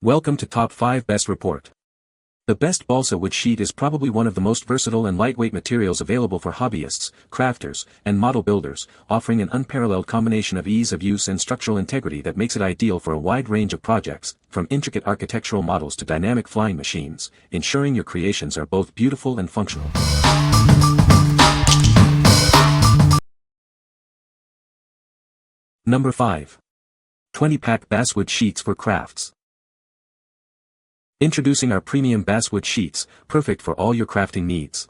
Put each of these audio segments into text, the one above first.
Welcome to Top 5 Best Report. The best balsa wood sheet is probably one of the most versatile and lightweight materials available for hobbyists, crafters, and model builders, offering an unparalleled combination of ease of use and structural integrity that makes it ideal for a wide range of projects, from intricate architectural models to dynamic flying machines, ensuring your creations are both beautiful and functional. Number 5. 20-pack Basswood Sheets for Crafts. Introducing our premium Basswood Sheets, perfect for all your crafting needs.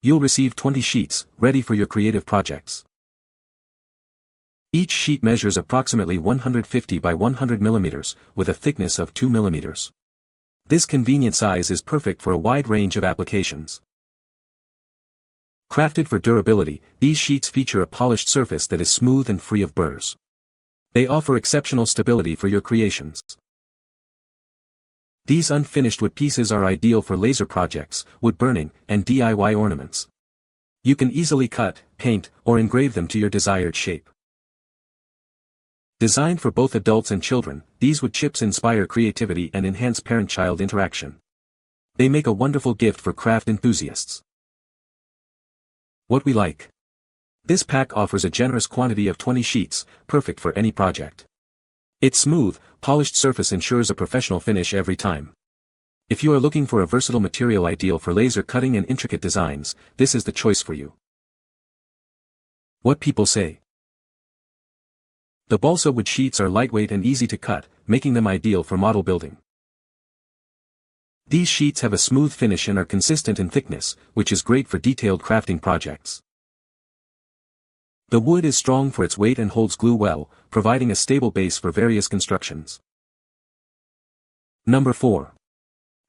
You'll receive 20 sheets, ready for your creative projects. Each sheet measures approximately 150 by 100 millimeters, with a thickness of 2 millimeters. This convenient size is perfect for a wide range of applications. Crafted for durability, these sheets feature a polished surface that is smooth and free of burrs. They offer exceptional stability for your creations. These unfinished wood pieces are ideal for laser projects, wood burning, and DIY ornaments. You can easily cut, paint, or engrave them to your desired shape. Designed for both adults and children, these wood chips inspire creativity and enhance parent-child interaction. They make a wonderful gift for craft enthusiasts. What we like. This pack offers a generous quantity of 20 sheets, perfect for any project. Its smooth, polished surface ensures a professional finish every time. If you are looking for a versatile material ideal for laser cutting and intricate designs, this is the choice for you. What people say. The balsa wood sheets are lightweight and easy to cut, making them ideal for model building. These sheets have a smooth finish and are consistent in thickness, which is great for detailed crafting projects. The wood is strong for its weight and holds glue well, providing a stable base for various constructions. Number 4.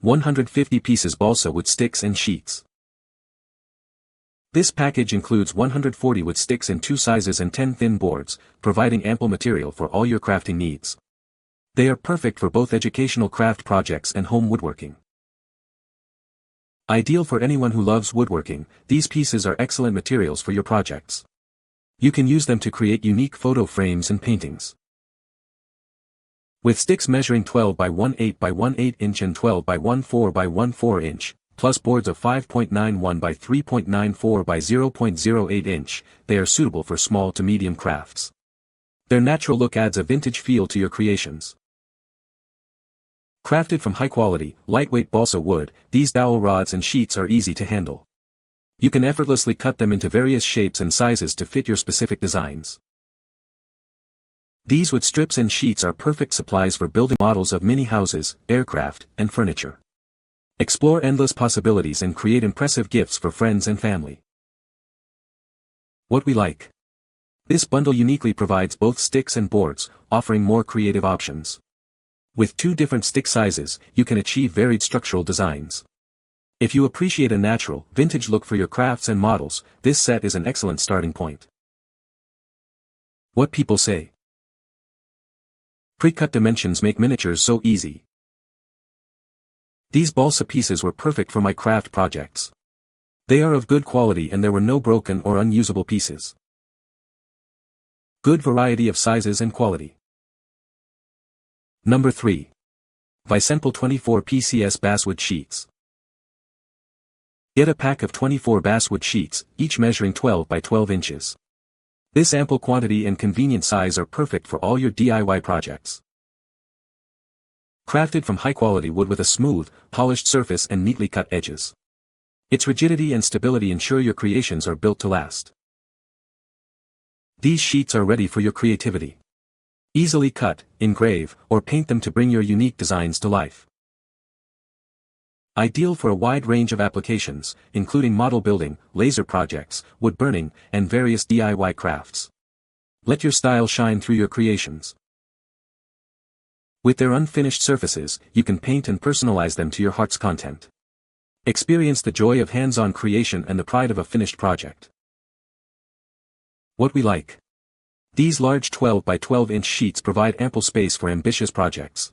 150 pieces balsa wood sticks and sheets. This package includes 140 wood sticks in 2 sizes and 10 thin boards, providing ample material for all your crafting needs. They are perfect for both educational craft projects and home woodworking. Ideal for anyone who loves woodworking, these pieces are excellent materials for your projects. You can use them to create unique photo frames and paintings. With sticks measuring 12 by 1/8 by 1/8 inch and 12 by 1/4 by 1/4 inch, plus boards of 5.91 by 3.94 by 0.08 inch, they are suitable for small to medium crafts. Their natural look adds a vintage feel to your creations. Crafted from high-quality, lightweight balsa wood, these dowel rods and sheets are easy to handle. You can effortlessly cut them into various shapes and sizes to fit your specific designs. These wood strips and sheets are perfect supplies for building models of mini houses, aircraft, and furniture. Explore endless possibilities and create impressive gifts for friends and family. What we like. This bundle uniquely provides both sticks and boards, offering more creative options. With 2 different stick sizes, you can achieve varied structural designs. If you appreciate a natural, vintage look for your crafts and models, this set is an excellent starting point. What people say. Pre-cut dimensions make miniatures so easy. These balsa pieces were perfect for my craft projects. They are of good quality and there were no broken or unusable pieces. Good variety of sizes and quality. Number 3. Vicenpal 24 PCS Basswood Sheets. Get a pack of 24 basswood sheets, each measuring 12 by 12 inches. This ample quantity and convenient size are perfect for all your DIY projects. Crafted from high-quality wood with a smooth, polished surface and neatly cut edges. Its rigidity and stability ensure your creations are built to last. These sheets are ready for your creativity. Easily cut, engrave, or paint them to bring your unique designs to life. Ideal for a wide range of applications, including model building, laser projects, wood burning, and various DIY crafts. Let your style shine through your creations. With their unfinished surfaces, you can paint and personalize them to your heart's content. Experience the joy of hands-on creation and the pride of a finished project. What we like. These large 12 by 12 inch sheets provide ample space for ambitious projects.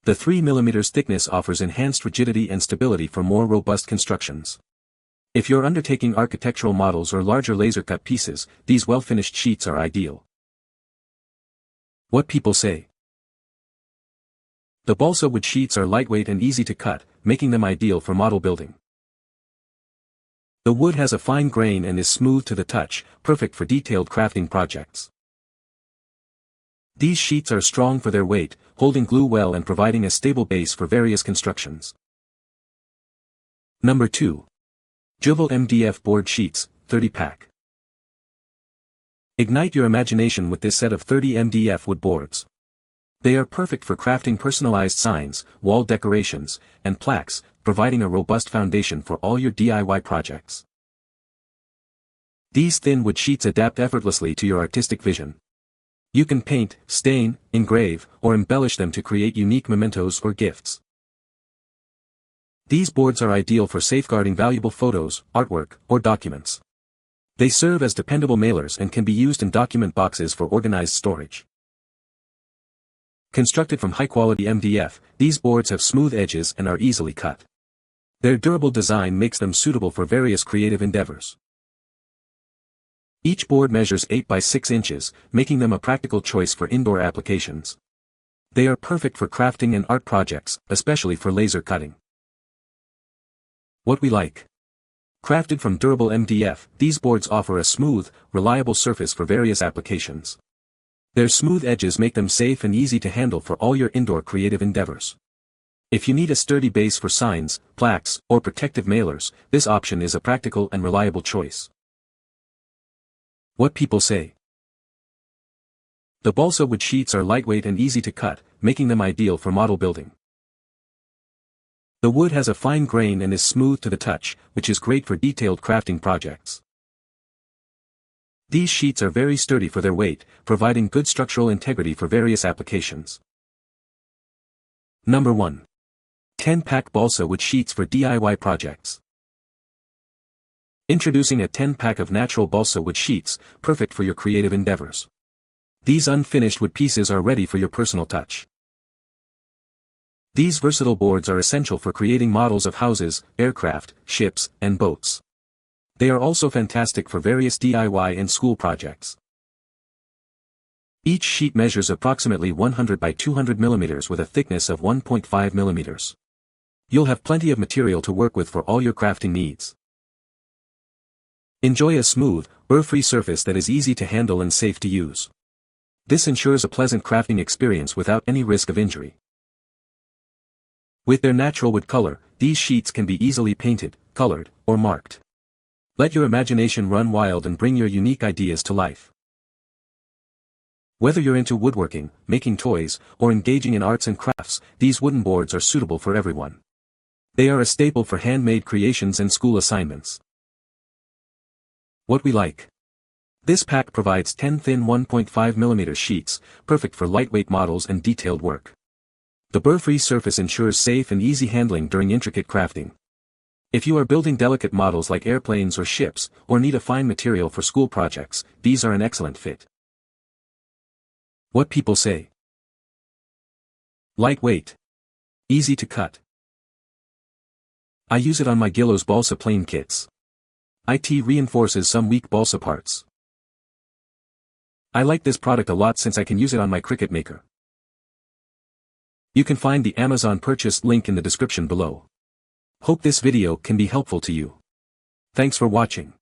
The 3 mm thickness offers enhanced rigidity and stability for more robust constructions. If you're undertaking architectural models or larger laser-cut pieces, these well-finished sheets are ideal. What people say. The balsa wood sheets are lightweight and easy to cut, making them ideal for model building. The wood has a fine grain and is smooth to the touch, perfect for detailed crafting projects. These sheets are strong for their weight, holding glue well and providing a stable base for various constructions. Number 2. Juvale MDF Board Sheets, 30-pack. Ignite your imagination with this set of 30 MDF wood boards. They are perfect for crafting personalized signs, wall decorations, and plaques, providing a robust foundation for all your DIY projects. These thin wood sheets adapt effortlessly to your artistic vision. You can paint, stain, engrave, or embellish them to create unique mementos or gifts. These boards are ideal for safeguarding valuable photos, artwork, or documents. They serve as dependable mailers and can be used in document boxes for organized storage. Constructed from high-quality MDF, these boards have smooth edges and are easily cut. Their durable design makes them suitable for various creative endeavors. Each board measures 8 by 6 inches, making them a practical choice for indoor applications. They are perfect for crafting and art projects, especially for laser cutting. What we like. Crafted from durable MDF, these boards offer a smooth, reliable surface for various applications. Their smooth edges make them safe and easy to handle for all your indoor creative endeavors. If you need a sturdy base for signs, plaques, or protective mailers, this option is a practical and reliable choice. What people say. The balsa wood sheets are lightweight and easy to cut, making them ideal for model building. The wood has a fine grain and is smooth to the touch, which is great for detailed crafting projects. These sheets are very sturdy for their weight, providing good structural integrity for various applications. Number 1. 10-pack balsa wood sheets for DIY projects. Introducing a 10-pack of natural balsa wood sheets, perfect for your creative endeavors. These unfinished wood pieces are ready for your personal touch. These versatile boards are essential for creating models of houses, aircraft, ships, and boats. They are also fantastic for various DIY and school projects. Each sheet measures approximately 100 by 200 mm with a thickness of 1.5 mm. You'll have plenty of material to work with for all your crafting needs. Enjoy a smooth, burr-free surface that is easy to handle and safe to use. This ensures a pleasant crafting experience without any risk of injury. With their natural wood color, these sheets can be easily painted, colored, or marked. Let your imagination run wild and bring your unique ideas to life. Whether you're into woodworking, making toys, or engaging in arts and crafts, these wooden boards are suitable for everyone. They are a staple for handmade creations and school assignments. What we like. This pack provides 10 thin 1.5 mm sheets, perfect for lightweight models and detailed work. The burr-free surface ensures safe and easy handling during intricate crafting. If you are building delicate models like airplanes or ships, or need a fine material for school projects, these are an excellent fit. What people say. Lightweight. Easy to cut. I use it on my Gillows balsa plane kits. It reinforces some weak balsa parts. I like this product a lot since I can use it on my Cricut maker. You can find the Amazon purchase link in the description below. Hope this video can be helpful to you. Thanks for watching.